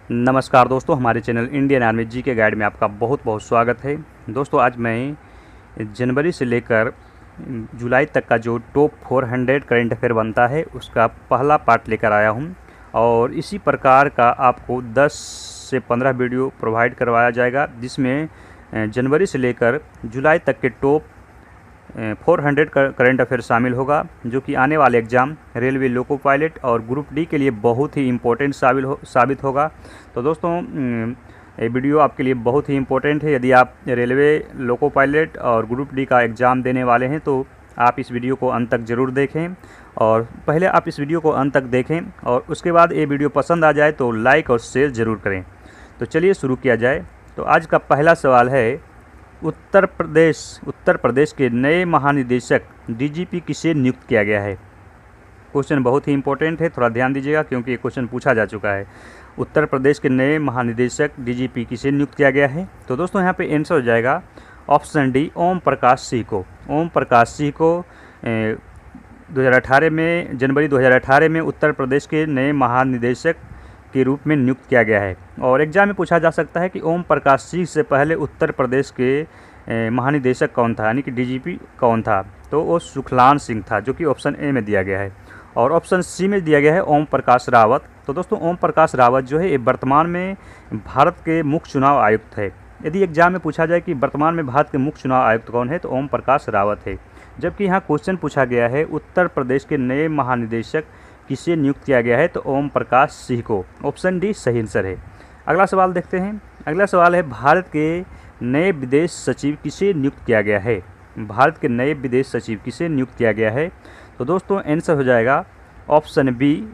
नमस्कार दोस्तों, हमारे चैनल इंडियन आर्मी जी के गाइड में आपका बहुत बहुत स्वागत है। दोस्तों, आज मैं जनवरी से लेकर जुलाई तक का जो टॉप 400 करंट अफेयर बनता है उसका पहला पार्ट लेकर आया हूं और इसी प्रकार का आपको 10 से 15 वीडियो प्रोवाइड करवाया जाएगा, जिसमें जनवरी से लेकर जुलाई तक के टॉप 400 करंट अफेयर शामिल होगा, जो कि आने वाले एग्ज़ाम रेलवे लोको पायलट और ग्रुप डी के लिए बहुत ही इम्पोर्टेंट साबित होगा। तो दोस्तों, ये वीडियो आपके लिए बहुत ही इम्पोर्टेंट है। यदि आप रेलवे लोको पायलट और ग्रुप डी का एग्ज़ाम देने वाले हैं तो आप इस वीडियो को अंत तक ज़रूर देखें। और पहले आप इस वीडियो को अंत तक देखें और उसके बाद ये वीडियो पसंद आ जाए तो लाइक और शेयर ज़रूर करें। तो चलिए शुरू किया जाए। तो आज का पहला सवाल है, उत्तर प्रदेश के नए महानिदेशक डीजीपी किसे नियुक्त किया गया है। क्वेश्चन बहुत ही इंपॉर्टेंट है, थोड़ा ध्यान दीजिएगा क्योंकि ये क्वेश्चन पूछा जा चुका है। उत्तर प्रदेश के नए महानिदेशक डीजीपी किसे नियुक्त किया गया है। तो दोस्तों, यहाँ पे आंसर हो जाएगा ऑप्शन डी, ओम प्रकाश सिंह को। ओम प्रकाश सिंह को 2018 में जनवरी 2018 में उत्तर प्रदेश के नए महानिदेशक के रूप में नियुक्त किया गया है। और एग्जाम में पूछा जा सकता है कि ओम प्रकाश सिंह से पहले उत्तर प्रदेश के महानिदेशक कौन था, यानी कि डीजीपी कौन था। तो वो सुखलान सिंह था, जो कि ऑप्शन ए में दिया गया है। और ऑप्शन सी में दिया गया है ओम प्रकाश रावत। तो दोस्तों, ओम प्रकाश रावत जो है ये वर्तमान में भारत के मुख्य चुनाव आयुक्त है। यदि एग्जाम में पूछा जाए कि वर्तमान में भारत के मुख्य चुनाव आयुक्त कौन है, तो ओम प्रकाश रावत है। जबकि यहाँ क्वेश्चन पूछा गया है उत्तर प्रदेश के नए महानिदेशक किसे नियुक्त किया गया है, तो ओम प्रकाश सिंह को। ऑप्शन डी सही आंसर है। अगला सवाल देखते हैं। अगला सवाल है, भारत के नए विदेश सचिव किसे नियुक्त किया गया है। भारत के नए विदेश सचिव किसे नियुक्त किया गया है। तो दोस्तों, आंसर हो जाएगा ऑप्शन बी,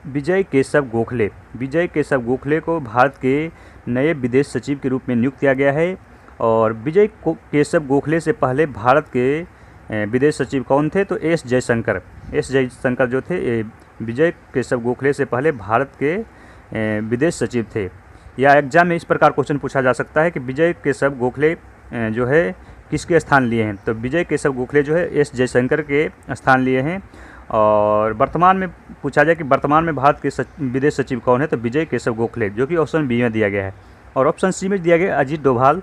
विजय केशव गोखले। विजय केशव गोखले को भारत के नए विदेश सचिव के रूप में नियुक्त किया गया है। और विजय केशव गोखले से पहले भारत के विदेश सचिव कौन थे, तो एस जयशंकर। एस जयशंकर जो थे विजय केशव गोखले से पहले भारत के विदेश सचिव थे। या एग्जाम में इस प्रकार क्वेश्चन पूछा जा सकता है कि विजय केशव गोखले जो है किसके स्थान लिए हैं। तो विजय केशव गोखले जो है एस जयशंकर के स्थान लिए हैं। और वर्तमान में पूछा जाए कि वर्तमान में भारत के विदेश सचिव कौन है, तो विजय केशव गोखले, जो कि ऑप्शन बी में दिया गया है। और ऑप्शन सी में दिया गया अजीत डोभाल।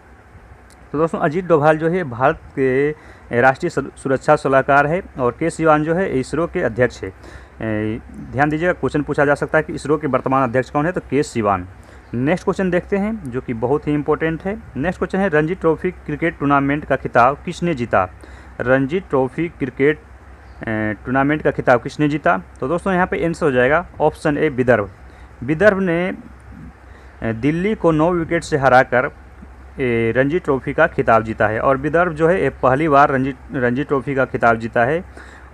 तो दोस्तों, अजीत डोभाल जो है भारत के राष्ट्रीय सुरक्षा सलाहकार है। और के सिवान जो है इसरो के अध्यक्ष है। ध्यान दीजिएगा, क्वेश्चन पूछा जा सकता है कि इसरो के वर्तमान अध्यक्ष कौन है, तो के सिवान। नेक्स्ट क्वेश्चन देखते हैं, जो कि बहुत ही इंपॉर्टेंट है। नेक्स्ट क्वेश्चन है, रणजी ट्रॉफी क्रिकेट टूर्नामेंट का खिताब किसने जीता। रणजी ट्रॉफी क्रिकेट टूर्नामेंट का खिताब किसने जीता। तो दोस्तों, यहाँ पे आंसर हो जाएगा ऑप्शन ए, विदर्भ। विदर्भ ने दिल्ली को 9 विकेट से हराकर रणजी ट्रॉफी का खिताब जीता है। और विदर्भ जो है पहली बार रणजी ट्रॉफी का खिताब जीता है।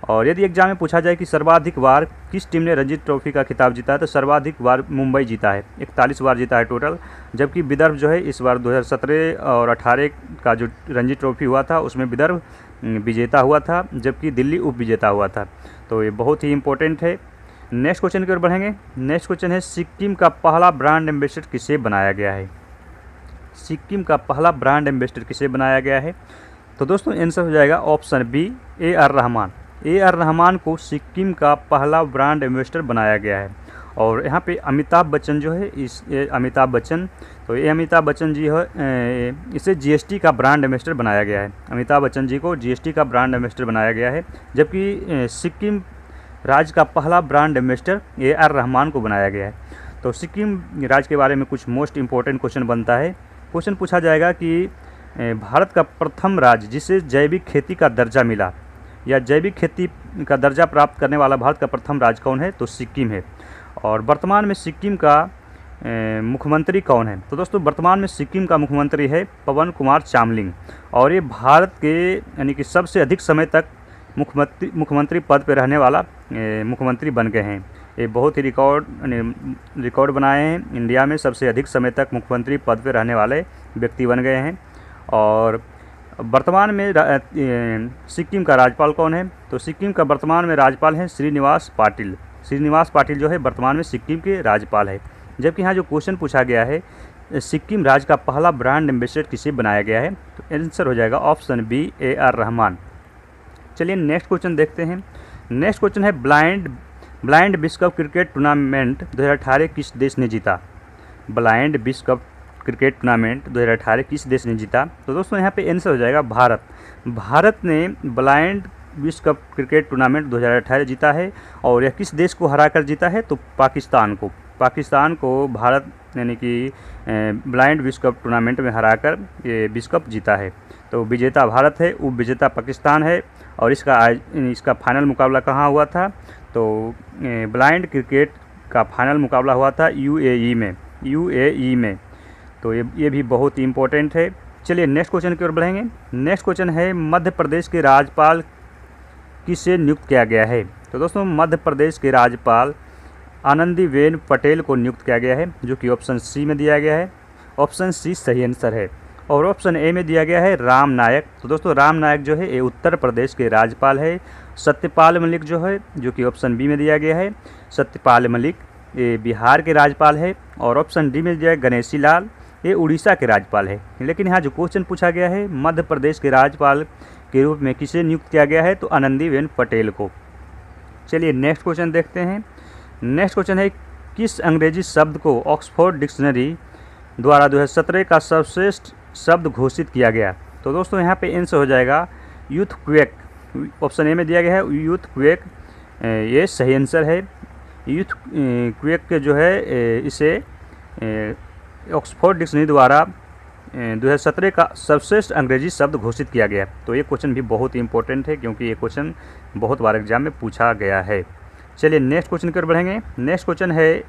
और यदि एग्जाम में पूछा जाए कि सर्वाधिक बार किस टीम ने रणजी ट्रॉफी का खिताब जीता है, तो सर्वाधिक बार मुंबई जीता है, 41 बार जीता है टोटल। जबकि विदर्भ जो है इस बार 2017 और 18 का जो रणजी ट्रॉफी हुआ था उसमें विदर्भ विजेता हुआ था, जबकि दिल्ली उप विजेता हुआ था। तो ये बहुत ही इंपॉर्टेंट है। नेक्स्ट क्वेश्चन की ओर बढ़ेंगे। नेक्स्ट क्वेश्चन है, सिक्किम का पहला ब्रांड एम्बेसडर किसे बनाया गया है। सिक्किम का पहला ब्रांड एम्बेसडर किसे बनाया गया है। तो दोस्तों, आंसर हो जाएगा option B, A R Rahman. A R Rahman को सिक्किम का पहला ब्रांड एम्बेसडर बनाया गया है। और यहाँ पे अमिताभ बच्चन जो है अमिताभ बच्चन, तो ये अमिताभ बच्चन जी है, इसे जीएसटी का ब्रांड एम्बेसडर बनाया गया है। अमिताभ बच्चन जी को जीएसटी का ब्रांड एम्बेसडर बनाया गया है। जबकि सिक्किम राज्य का पहला ब्रांड एम्बेसडर ए आर रहमान को बनाया गया है। तो सिक्किम राज्य के बारे में कुछ मोस्ट इम्पोर्टेंट क्वेश्चन बनता है। क्वेश्चन पूछा जाएगा कि भारत का प्रथम राज्य जिसे जैविक खेती का दर्जा मिला, या जैविक खेती का दर्जा प्राप्त करने वाला भारत का प्रथम राज्य कौन है, तो सिक्किम है। और वर्तमान में सिक्किम का मुख्यमंत्री कौन है। तो दोस्तों, वर्तमान में सिक्किम का मुख्यमंत्री है पवन कुमार चामलिंग। और ये भारत के यानी कि सबसे अधिक समय तक मुख्यमंत्री पद पर रहने वाला मुख्यमंत्री बन गए हैं। ये बहुत ही रिकॉर्ड बनाए हैं। इंडिया में सबसे अधिक समय तक मुख्यमंत्री पद पर रहने वाले व्यक्ति बन गए हैं। और वर्तमान में सिक्किम का राज्यपाल कौन है, तो सिक्किम का वर्तमान में राज्यपाल है श्रीनिवास पाटिल। श्रीनिवास पाटिल जो है वर्तमान में सिक्किम के राज्यपाल है। जबकि यहाँ जो क्वेश्चन पूछा गया है, सिक्किम राज्य का पहला ब्रांड एम्बेसडर किसे बनाया गया है, तो आंसर हो जाएगा option B, A R Rahman. चलिए नेक्स्ट क्वेश्चन देखते हैं। नेक्स्ट क्वेश्चन है, ब्लाइंड विश्व कप क्रिकेट टूर्नामेंट 2018 किस देश ने जीता। ब्लाइंड विश्व कप क्रिकेट टूर्नामेंट 2018 किस देश ने जीता? तो दोस्तों यहाँ पे आंसर हो जाएगा भारत। भारत ने ब्लाइंड विश्व कप क्रिकेट टूर्नामेंट 2018 जीता है। और यह किस देश को हराकर जीता है? तो पाकिस्तान को। पाकिस्तान को भारत यानी कि ब्लाइंड विश्व कप टूर्नामेंट में हराकर ये विश्व कप जीता है। तो विजेता भारत है, उप विजेता पाकिस्तान है। और इसका फाइनल मुकाबला कहाँ हुआ था? तो ब्लाइंड क्रिकेट का फाइनल मुकाबला हुआ था यूएई में। तो ये भी बहुत ही इम्पोर्टेंट है। चलिए नेक्स्ट क्वेश्चन की ओर बढ़ेंगे। नेक्स्ट क्वेश्चन है मध्य प्रदेश के राज्यपाल किसे नियुक्त किया गया है? तो दोस्तों मध्य प्रदेश के राज्यपाल आनंदीबेन पटेल को नियुक्त किया गया है, जो कि ऑप्शन सी में दिया गया है। ऑप्शन सी सही आंसर है। और ऑप्शन ए में दिया गया है राम नायक। तो दोस्तों राम नायक जो है ये उत्तर प्रदेश के राज्यपाल है। सत्यपाल मलिक जो है, जो कि ऑप्शन बी में दिया गया है, सत्यपाल मलिक ये बिहार के राज्यपाल है। और ऑप्शन डी में दिया है गणेशी लाल, ये उड़ीसा के राज्यपाल है। लेकिन यहाँ जो क्वेश्चन पूछा गया है मध्य प्रदेश के राज्यपाल के रूप में किसे नियुक्त किया गया है? तो आनंदीबेन पटेल को। चलिए नेक्स्ट क्वेश्चन देखते हैं। नेक्स्ट क्वेश्चन है किस अंग्रेजी शब्द को ऑक्सफोर्ड डिक्शनरी द्वारा 2017 का सर्वश्रेष्ठ शब्द घोषित किया गया? तो दोस्तों यहाँ पे आंसर हो जाएगा यूथक्वेक। ऑप्शन ए में दिया गया है यूथक्वेक, ये सही आंसर है। यूथक्वेक जो है इसे ऑक्सफोर्ड डिक्शनरी द्वारा 2017 का सर्वश्रेष्ठ अंग्रेजी शब्द घोषित किया गया। तो ये क्वेश्चन भी बहुत ही इंपॉर्टेंट है, क्योंकि ये क्वेश्चन बहुत बार एग्जाम में पूछा गया है। चलिए नेक्स्ट क्वेश्चन की ओर बढ़ेंगे। नेक्स्ट क्वेश्चन है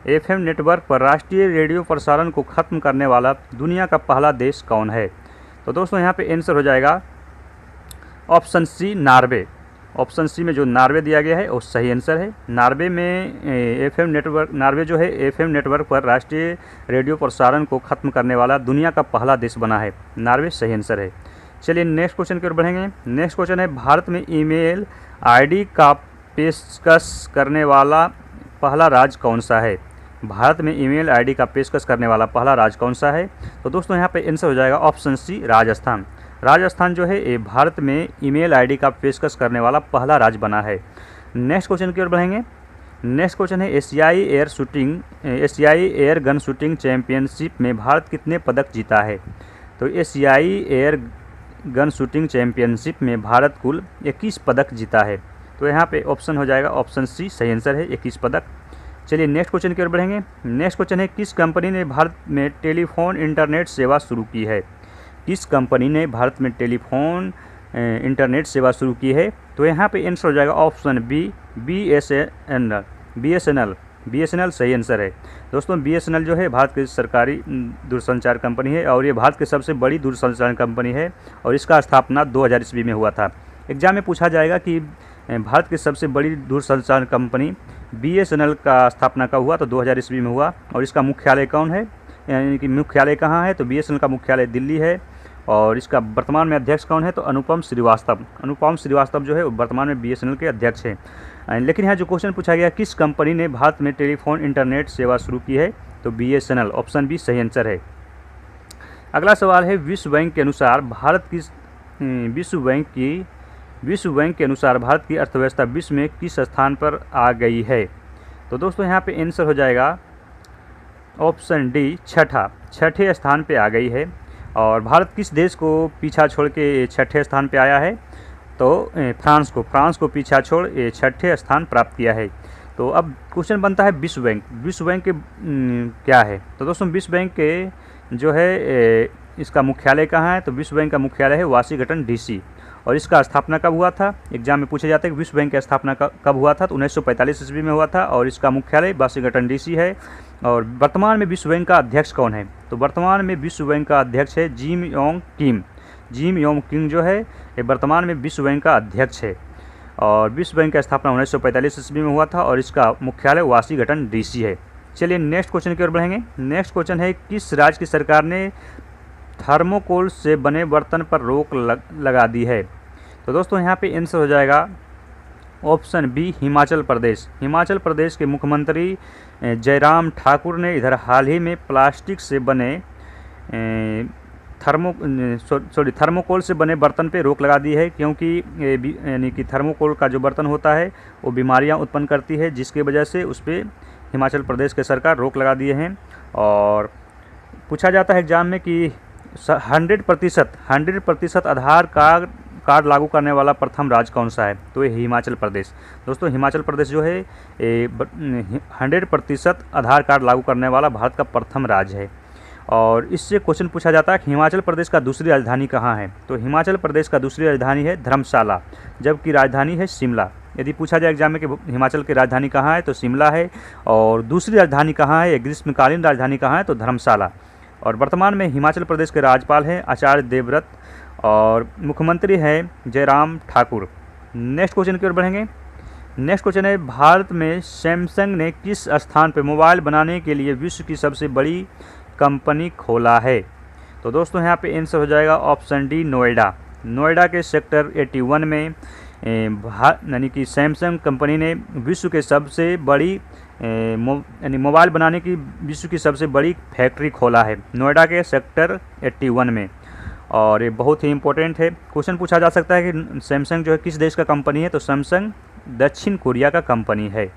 एफएम नेटवर्क पर राष्ट्रीय रेडियो प्रसारण को ख़त्म करने वाला दुनिया का पहला देश कौन है? तो दोस्तों यहाँ पे आंसर हो जाएगा option C Norway. Option C में जो नार्वे दिया गया है वो सही आंसर है। नार्वे जो है एफएम नेटवर्क पर राष्ट्रीय रेडियो प्रसारण को ख़त्म करने वाला दुनिया का पहला देश बना है। नार्वे सही आंसर है। चलिए नेक्स्ट क्वेश्चन की ओर बढ़ेंगे। नेक्स्ट क्वेश्चन है भारत में ईमेल आईडी का पेशकश करने वाला पहला राज्य कौन सा है? भारत में ईमेल आईडी का पेशकश करने वाला पहला राज्य कौन सा है? तो दोस्तों यहाँ पे आंसर हो जाएगा ऑप्शन सी राजस्थान। राजस्थान जो है ये भारत में ईमेल आईडी का पेशकश करने वाला पहला राज्य बना है। नेक्स्ट क्वेश्चन की ओर बढ़ेंगे। नेक्स्ट क्वेश्चन है एशियाई एयर गन शूटिंग चैंपियनशिप में भारत कितने पदक जीता है? तो एशियाई एयर गन शूटिंग चैंपियनशिप में भारत कुल 21 पदक जीता है। तो यहाँ पे ऑप्शन हो जाएगा ऑप्शन सी सही आंसर है, 21 पदक। चलिए नेक्स्ट क्वेश्चन की ओर बढ़ेंगे। नेक्स्ट क्वेश्चन है किस कंपनी ने भारत में टेलीफोन इंटरनेट सेवा शुरू की है? किस कंपनी ने भारत में टेलीफोन इंटरनेट सेवा शुरू की है? तो यहाँ पे आंसर हो जाएगा ऑप्शन बी BSNL सही आंसर है। दोस्तों BSNL जो है भारत की सरकारी दूरसंचार कंपनी है और ये भारत की सबसे बड़ी दूरसंचार कंपनी है और इसका स्थापना 2000 ईस्वी में हुआ था। एग्जाम में पूछा जाएगा कि भारत की सबसे बड़ी दूरसंचार कंपनी BSNL का स्थापना कब हुआ? तो 2000 ईस्वी में हुआ। और इसका मुख्यालय कौन है, यानी कि मुख्यालय कहाँ है? तो BSNL का मुख्यालय दिल्ली है। और इसका वर्तमान में अध्यक्ष कौन है? तो अनुपम श्रीवास्तव जो है वर्तमान में BSNL के अध्यक्ष हैं। लेकिन यहाँ जो क्वेश्चन पूछा गया किस कंपनी ने भारत में टेलीफोन इंटरनेट सेवा शुरू की है? तो BSNL ऑप्शन बी सही आंसर है। अगला सवाल है विश्व बैंक के अनुसार भारत की अर्थव्यवस्था विश्व में किस स्थान पर आ गई है? तो दोस्तों यहाँ पे आंसर हो जाएगा ऑप्शन डी छठे स्थान पे आ गई है। और भारत किस देश को पीछा छोड़ के छठे स्थान पे आया है? तो फ्रांस को पीछा छोड़ ये छठे स्थान प्राप्त किया है। तो अब क्वेश्चन बनता है विश्व बैंक के क्या है? तो दोस्तों विश्व बैंक के जो है इसका मुख्यालय कहाँ है? तो विश्व बैंक का मुख्यालय है वाशिंगटन DC। और इसका स्थापना कब हुआ था? एग्जाम में पूछे जाते हैं कि विश्व बैंक की स्थापना कब हुआ था? तो 1945 ईस्वी में हुआ था और इसका मुख्यालय वाशिंगटन DC है। और वर्तमान में विश्व बैंक का अध्यक्ष कौन है? तो वर्तमान में विश्व बैंक का अध्यक्ष है जिम योंग किम जो है ये वर्तमान में विश्व बैंक का अध्यक्ष है। और विश्व बैंक की स्थापना 1945 ईस्वी में हुआ था और इसका मुख्यालय वाशिंगटन DC है। चलिए नेक्स्ट क्वेश्चन की ओर बढ़ेंगे। नेक्स्ट क्वेश्चन है किस राज्य की सरकार ने थर्मोकोल से बने बर्तन पर रोक लगा दी है? तो दोस्तों यहाँ पे आंसर हो जाएगा ऑप्शन बी हिमाचल प्रदेश के मुख्यमंत्री जयराम ठाकुर ने इधर हाल ही में प्लास्टिक से बने थर्मोकोल से बने बर्तन पे रोक लगा दी है, क्योंकि यानी कि थर्मोकोल का जो बर्तन होता है वो बीमारियां उत्पन्न करती है, जिसके वजह से उस पर हिमाचल प्रदेश की सरकार रोक लगा दिए हैं। और पूछा जाता है एग्जाम में कि 100% आधार कार्ड लागू करने वाला प्रथम राज्य कौन सा है, तो ये हिमाचल प्रदेश। दोस्तों हिमाचल प्रदेश जो है 100% आधार कार्ड लागू करने वाला भारत का प्रथम राज्य है। और इससे क्वेश्चन पूछा जाता है कि हिमाचल प्रदेश का दूसरी राजधानी कहाँ है, तो हिमाचल प्रदेश का दूसरी राजधानी है धर्मशाला, जबकि राजधानी है शिमला। यदि पूछा जाए एग्जाम में कि हिमाचल की राजधानी कहाँ है, तो शिमला है। और दूसरी राजधानी कहाँ है, ग्रीष्मकालीन राजधानी कहाँ है, तो धर्मशाला। और वर्तमान में हिमाचल प्रदेश के राज्यपाल हैं आचार्य देवव्रत और मुख्यमंत्री हैं जयराम ठाकुर। नेक्स्ट क्वेश्चन की ओर बढ़ेंगे। नेक्स्ट क्वेश्चन है, भारत में सैमसंग ने किस स्थान पर मोबाइल बनाने के लिए विश्व की सबसे बड़ी कंपनी खोला है, तो दोस्तों यहाँ पे आंसर हो जाएगा ऑप्शन डी नोएडा। नोएडा के सेक्टर 81 में यानी कि सैमसंग कंपनी ने विश्व के सबसे बड़ी यानी मोबाइल बनाने की विश्व की सबसे बड़ी फैक्ट्री खोला है नोएडा के सेक्टर 81 में। और ये बहुत ही इम्पोर्टेंट है, क्वेश्चन पूछा जा सकता है कि सैमसंग जो है किस देश का कंपनी है, तो सैमसंग दक्षिण कोरिया का कंपनी है,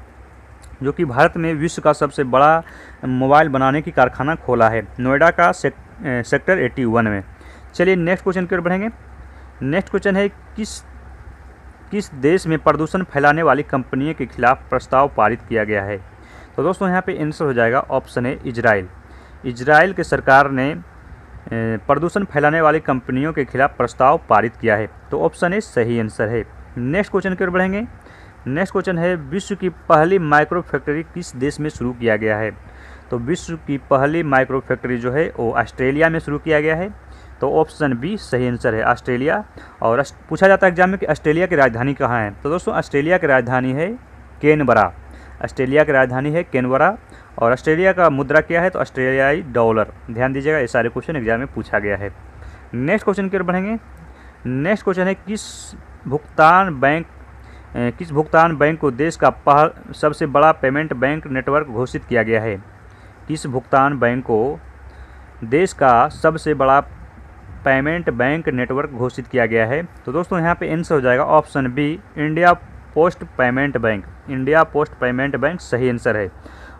जो कि भारत में विश्व का सबसे बड़ा मोबाइल बनाने की कारखाना खोला है नोएडा का सेक्टर 81 में। चलिए नेक्स्ट क्वेश्चन की ओर बढ़ेंगे। नेक्स्ट क्वेश्चन है, किस देश में प्रदूषण फैलाने वाली कंपनियों के खिलाफ प्रस्ताव पारित किया गया है, तो दोस्तों यहाँ पे आंसर हो जाएगा ऑप्शन है इजराइल। इजराइल के सरकार ने प्रदूषण फैलाने वाली कंपनियों के खिलाफ प्रस्ताव पारित किया है, तो ऑप्शन ए सही आंसर है। नेक्स्ट क्वेश्चन की ओर बढ़ेंगे। नेक्स्ट क्वेश्चन है, विश्व की पहली माइक्रो फैक्ट्री किस देश में शुरू किया गया है, तो विश्व की पहली माइक्रो फैक्ट्री जो है वो ऑस्ट्रेलिया में शुरू किया गया है, तो ऑप्शन बी सही आंसर है ऑस्ट्रेलिया। और पूछा जाता है एग्जाम में कि ऑस्ट्रेलिया की राजधानी कहाँ है, तो दोस्तों ऑस्ट्रेलिया की राजधानी है कैनबरा। ऑस्ट्रेलिया की राजधानी है कैनबरा। और ऑस्ट्रेलिया का मुद्रा क्या है, तो ऑस्ट्रेलियाई डॉलर। ध्यान दीजिएगा, ये सारे क्वेश्चन एग्जाम में पूछा गया है। नेक्स्ट क्वेश्चन की ओर बढ़ेंगे। नेक्स्ट क्वेश्चन है, किस भुगतान बैंक को देश का सबसे बड़ा पेमेंट बैंक नेटवर्क घोषित किया गया है। किस भुगतान बैंक को देश का सबसे बड़ा पेमेंट बैंक नेटवर्क घोषित किया गया है, तो दोस्तों यहाँ पे आंसर हो जाएगा option B India post payment bank. India post payment bank सही आंसर है।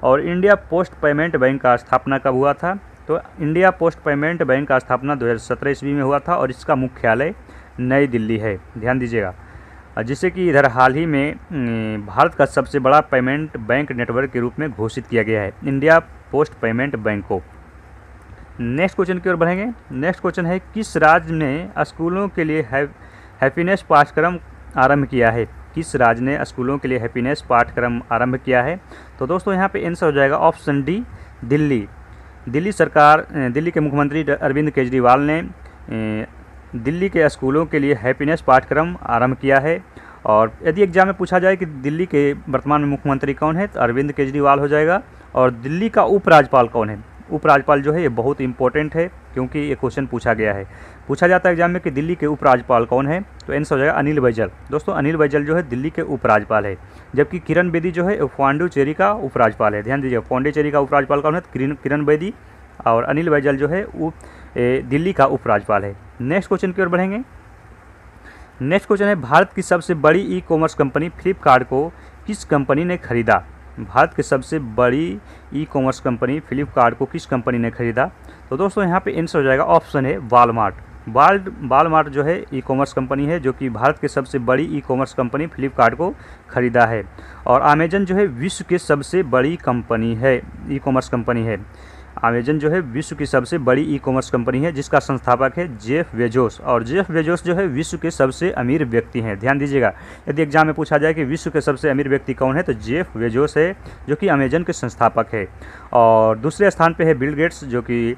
और इंडिया पोस्ट पेमेंट बैंक का स्थापना कब हुआ था, तो इंडिया पोस्ट पेमेंट बैंक का स्थापना 2017 ईस्वी में हुआ था और इसका मुख्यालय नई दिल्ली है। ध्यान दीजिएगा, जिसे कि इधर हाल ही में भारत का सबसे बड़ा पेमेंट बैंक नेटवर्क के रूप में घोषित किया गया है इंडिया पोस्ट पेमेंट बैंक को। नेक्स्ट क्वेश्चन की ओर बढ़ेंगे। नेक्स्ट क्वेश्चन है, किस राज्य ने स्कूलों के लिए हैप्पीनेस पाठ्यक्रम आरंभ किया है। किस राज्य ने स्कूलों के लिए हैप्पीनेस पाठ्यक्रम आरंभ किया है, तो दोस्तों यहाँ पे आंसर हो जाएगा ऑप्शन डी दिल्ली। दिल्ली सरकार, दिल्ली के मुख्यमंत्री अरविंद केजरीवाल ने दिल्ली के स्कूलों के लिए हैप्पीनेस पाठ्यक्रम आरंभ किया है। और यदि एग्जाम में पूछा जाए कि दिल्ली के वर्तमान में मुख्यमंत्री कौन है, तो अरविंद केजरीवाल हो जाएगा। और दिल्ली का उपराज्यपाल कौन है, उपराज्यपाल जो है ये बहुत इंपॉर्टेंट है, क्योंकि ये क्वेश्चन पूछा गया है। पूछा जाता है एग्जाम में कि दिल्ली के उपराज्यपाल कौन है, तो आंसर हो जाएगा अनिल बैजल। दोस्तों अनिल बैजल जो है दिल्ली के उपराज्यपाल है, जबकि किरण बेदी जो है पांडिचेरी का उपराज्यपाल है। ध्यान दीजिए, पांडिचेरी का उपराज्यपाल कौन है, किरण बेदी। और अनिल बैजल जो है दिल्ली का उपराज्यपाल है। नेक्स्ट क्वेश्चन की ओर बढ़ेंगे। नेक्स्ट क्वेश्चन है, भारत की सबसे बड़ी ई कॉमर्स कंपनी फ्लिपकार्ट को किस कंपनी ने खरीदा। भारत की सबसे बड़ी ई कॉमर्स कंपनी फ्लिपकार्ट को किस कंपनी ने खरीदा, तो दोस्तों यहाँ पे आंसर हो जाएगा ऑप्शन है वॉलमार्ट। वॉलमार्ट जो है ई कॉमर्स कंपनी है, जो कि भारत की सबसे बड़ी ई कॉमर्स कंपनी फ्लिपकार्ट को खरीदा है। और अमेजन जो है विश्व की सबसे बड़ी कंपनी है, ई कॉमर्स कंपनी है। अमेजन जो है विश्व की सबसे बड़ी ई कॉमर्स कंपनी है, जिसका संस्थापक है जेफ बेजोस। और जेफ बेजोस जो है विश्व के सबसे अमीर व्यक्ति हैं। ध्यान दीजिएगा, यदि एग्जाम में पूछा जाए कि विश्व के सबसे अमीर व्यक्ति कौन है, तो जेफ बेजोस है, जो कि अमेजन के संस्थापक है। और दूसरे स्थान पे है बिल गेट्स, जो कि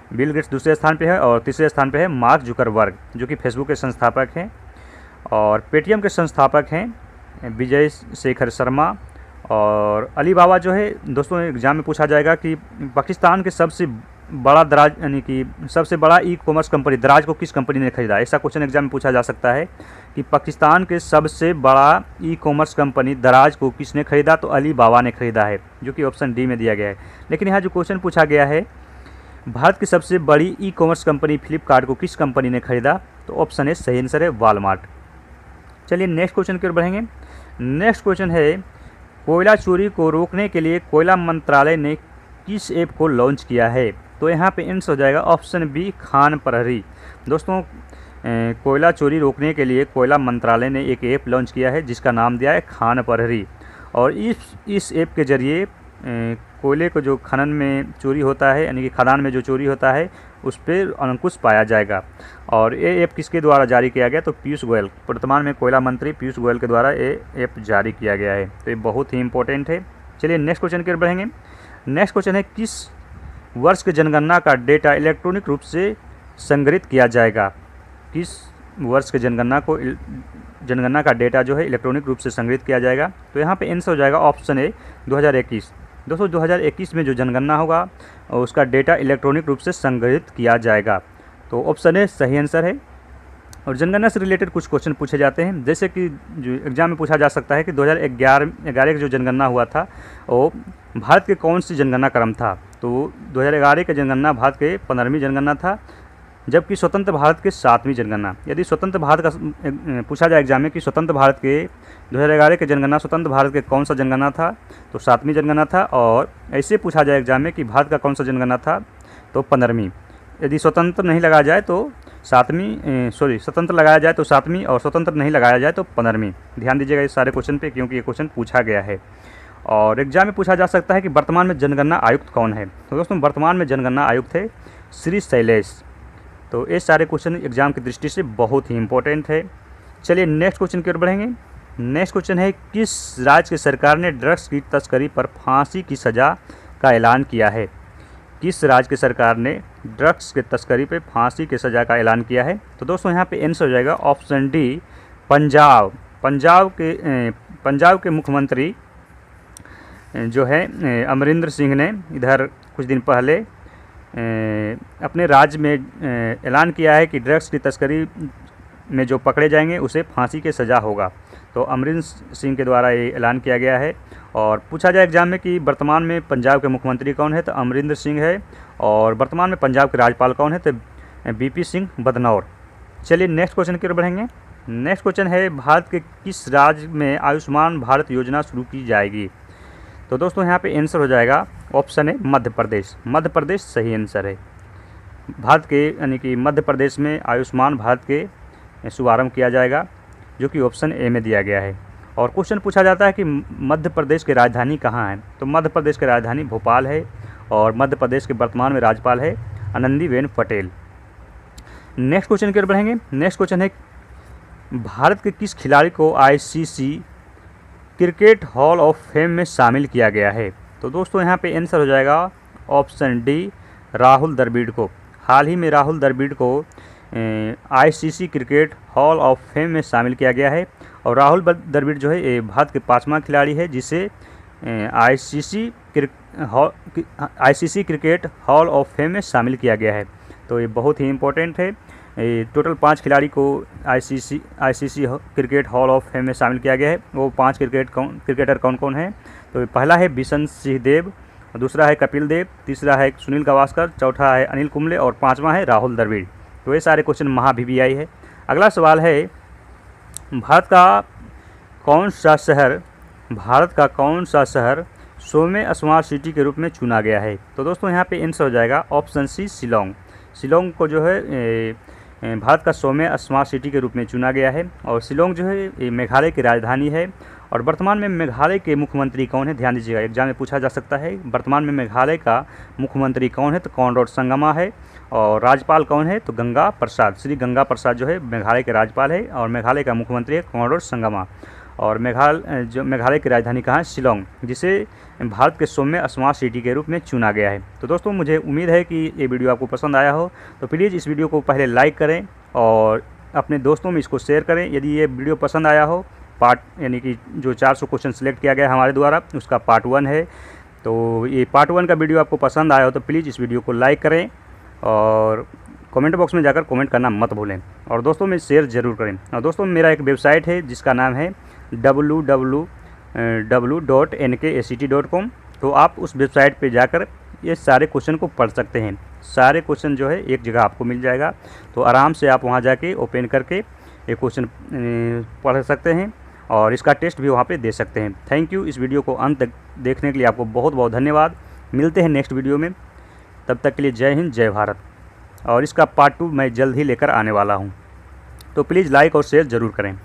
बिल गेट्स दूसरे स्थान पे है। और तीसरे स्थान पे है मार्क जुकरबर्ग, जो कि फेसबुक के संस्थापक हैं। और पेटीएम के संस्थापक हैं विजय शेखर शर्मा। और अलीबाबा जो है दोस्तों एग्जाम में पूछा जाएगा कि पाकिस्तान के सबसे बड़ा दराज यानी कि सबसे बड़ा ई कॉमर्स कंपनी दराज को किस कंपनी ने खरीदा। ऐसा क्वेश्चन एग्जाम में पूछा जा सकता है कि पाकिस्तान के सबसे बड़ा ई कॉमर्स कंपनी दराज को किसने खरीदा, तो अलीबाबा ने खरीदा है, जो कि ऑप्शन डी में दिया गया है। लेकिन यहाँ जो क्वेश्चन पूछा गया है, भारत की सबसे बड़ी ई कॉमर्स कंपनी फ्लिपकार्ट को किस कंपनी ने खरीदा, तो ऑप्शन है सही आंसर है वॉलमार्ट। चलिए नेक्स्ट क्वेश्चन की ओर बढ़ेंगे। नेक्स्ट क्वेश्चन है, कोयला चोरी को रोकने के लिए कोयला मंत्रालय ने किस ऐप को लॉन्च किया है? तो यहाँ पे आंसर हो जाएगा ऑप्शन बी, खान प्रहरी। दोस्तों, कोयला चोरी रोकने के लिए कोयला मंत्रालय ने एक ऐप लॉन्च किया है जिसका नाम दिया है खान प्रहरी। और इस ऐप के ज़रिए कोयले को जो खनन में चोरी होता है, यानी कि खदान में जो चोरी होता है, उस पर अंकुश पाया जाएगा। और ये ऐप किसके द्वारा जारी किया गया? तो पीयूष गोयल, वर्तमान में कोयला मंत्री पीयूष गोयल के द्वारा ये ऐप जारी किया गया है। तो ये बहुत ही इंपॉर्टेंट है। चलिए नेक्स्ट क्वेश्चन की ओर बढ़ेंगे। नेक्स्ट क्वेश्चन है, किस वर्ष के जनगणना का डेटा इलेक्ट्रॉनिक रूप से संग्रहित किया जाएगा? किस वर्ष के जनगणना का डेटा जो है इलेक्ट्रॉनिक रूप से संग्रहित किया जाएगा? तो यहाँ पे आंसर हो जाएगा ऑप्शन ए, 2021। दोस्तों, 2021 में जो जनगणना होगा उसका डेटा इलेक्ट्रॉनिक रूप से संग्रहित किया जाएगा। तो ऑप्शन ए सही आंसर है। और जनगणना से रिलेटेड कुछ क्वेश्चन पूछे जाते हैं, जैसे कि जो एग्जाम में पूछा जा सकता है कि 2011 की जो जनगणना हुआ था वो भारत के कौन सी जनगणना क्रम था? तो 2011 का जनगणना भारत के 15वीं जनगणना था, जबकि स्वतंत्र भारत के 7वीं जनगणना। यदि स्वतंत्र भारत का पूछा जाए एग्जाम में कि स्वतंत्र भारत के 2011 के जनगणना स्वतंत्र भारत के कौन सा जनगणना था, तो 7वीं जनगणना था। और ऐसे पूछा जाए एग्जाम में कि भारत का कौन सा जनगणना था, तो 15वीं। यदि स्वतंत्र नहीं लगाया जाए तो स्वतंत्र लगाया जाए तो 7वीं, और स्वतंत्र नहीं लगाया जाए तो 15वीं। ध्यान दीजिएगा इस सारे क्वेश्चन पे, क्योंकि ये क्वेश्चन पूछा गया है। और एग्जाम में पूछा जा सकता है कि वर्तमान में जनगणना आयुक्त कौन है? तो दोस्तों, वर्तमान में जनगणना आयुक्त है श्री शैलेश। तो ये सारे क्वेश्चन एग्जाम की दृष्टि से बहुत ही इंपॉर्टेंट है। चलिए नेक्स्ट क्वेश्चन की ओर बढ़ेंगे। नेक्स्ट क्वेश्चन है, किस राज्य की सरकार ने ड्रग्स की तस्करी पर फांसी की सज़ा का ऐलान किया है? किस राज्य की सरकार ने ड्रग्स के तस्करी पर फांसी की सज़ा का ऐलान किया है? तो दोस्तों, यहाँ पे आंसर हो जाएगा ऑप्शन डी, पंजाब। पंजाब के मुख्यमंत्री जो है अमरिंदर सिंह ने इधर कुछ दिन पहले अपने राज्य में ऐलान किया है कि ड्रग्स की तस्करी में जो पकड़े जाएंगे उसे फांसी की सज़ा होगा। तो अमरिंदर सिंह के द्वारा ये ऐलान किया गया है। और पूछा जाए एग्जाम में कि वर्तमान में पंजाब के मुख्यमंत्री कौन है, तो अमरिंदर सिंह है। और वर्तमान में पंजाब के राज्यपाल कौन है, तो बीपी सिंह बदनौर। चलिए नेक्स्ट क्वेश्चन की ओर बढ़ेंगे। नेक्स्ट क्वेश्चन है, भारत के किस राज्य में आयुष्मान भारत योजना शुरू की जाएगी? तो दोस्तों, यहाँ पे आंसर हो जाएगा ऑप्शन है मध्य प्रदेश। मध्य प्रदेश सही आंसर है। भारत के यानी कि मध्य प्रदेश में आयुष्मान भारत के शुभारंभ किया जाएगा, जो कि ऑप्शन ए में दिया गया है। और क्वेश्चन पूछा जाता है कि मध्य प्रदेश की राजधानी कहाँ है? तो मध्य प्रदेश की राजधानी भोपाल है। और मध्य प्रदेश के वर्तमान में राज्यपाल है आनंदीबेन पटेल। नेक्स्ट क्वेश्चन की ओर बढ़ेंगे। नेक्स्ट क्वेश्चन है, भारत के किस खिलाड़ी को ICC cricket hall of fame में शामिल किया गया है? तो दोस्तों, यहाँ पे आंसर हो जाएगा ऑप्शन डी, राहुल द्रविड़ को। हाल ही में राहुल द्रविड़ को ICC cricket hall of fame में शामिल किया गया है। और राहुल द्रविड़ जो है ये भारत के 5वां खिलाड़ी है जिसे ICC cricket hall of fame में शामिल किया गया है। तो ये बहुत ही इम्पोर्टेंट है। टोटल 5 खिलाड़ी को ICC cricket hall of fame में शामिल किया गया है। वो 5 क्रिकेटर कौन कौन है? तो पहला है बिशन सिंह देव, दूसरा है कपिल देव, तीसरा है सुनील गावस्कर, चौथा है अनिल कुंबले और 5वां है राहुल द्रविड़। तो ये सारे क्वेश्चन महाVVI है। अगला सवाल है, भारत का कौन सा शहर 100वें स्मार्ट सिटी के रूप में चुना गया है? तो दोस्तों, यहाँ पे आंसर हो जाएगा ऑप्शन सी, शिलोंग। शिलोंग को जो है भारत का 100वें स्मार्ट सिटी के रूप में चुना गया है। और शिलोंग जो है ये मेघालय की राजधानी है। और वर्तमान में मेघालय के मुख्यमंत्री कौन है? ध्यान दीजिएगा, एग्जाम में पूछा जा सकता है वर्तमान में मेघालय का मुख्यमंत्री कौन है? तो कॉनराड संगमा है। और राज्यपाल कौन है? तो गंगा प्रसाद, श्री गंगा प्रसाद जो है मेघालय के राज्यपाल है। और मेघालय का मुख्यमंत्री है कॉनराड संगमा। और मेघालय की राजधानी कहाँ है? शिलोंग, जिसे भारत के 100वें स्मार्ट सिटी के रूप में चुना गया है। तो दोस्तों, मुझे उम्मीद है कि ये वीडियो आपको पसंद आया हो। तो प्लीज़ इस वीडियो को पहले लाइक करें और अपने दोस्तों में इसको शेयर करें। यदि ये वीडियो पसंद आया हो, पार्ट यानी कि जो 400 क्वेश्चन सिलेक्ट किया गया है हमारे द्वारा, उसका पार्ट 1 है। तो ये पार्ट 1 का वीडियो आपको पसंद आया हो तो प्लीज़ इस वीडियो को लाइक करें और कमेंट बॉक्स में जाकर कमेंट करना मत भूलें। और दोस्तों में शेयर ज़रूर करें। और दोस्तों, मेरा एक वेबसाइट है जिसका नाम है www.nkact.com। तो आप उस वेबसाइट पे जाकर ये सारे क्वेश्चन को पढ़ सकते हैं। सारे क्वेश्चन जो है एक जगह आपको मिल जाएगा। तो आराम से आप वहाँ जाके ओपन करके ये क्वेश्चन पढ़ सकते हैं। और इसका टेस्ट भी वहाँ पे दे सकते हैं। थैंक यू, इस वीडियो को अंत तक देखने के लिए आपको बहुत बहुत धन्यवाद। मिलते हैं नेक्स्ट वीडियो में, तब तक के लिए जय हिंद जय भारत। और इसका पार्ट 2 मैं जल्द ही लेकर आने वाला हूँ, तो प्लीज़ लाइक और शेयर ज़रूर करें।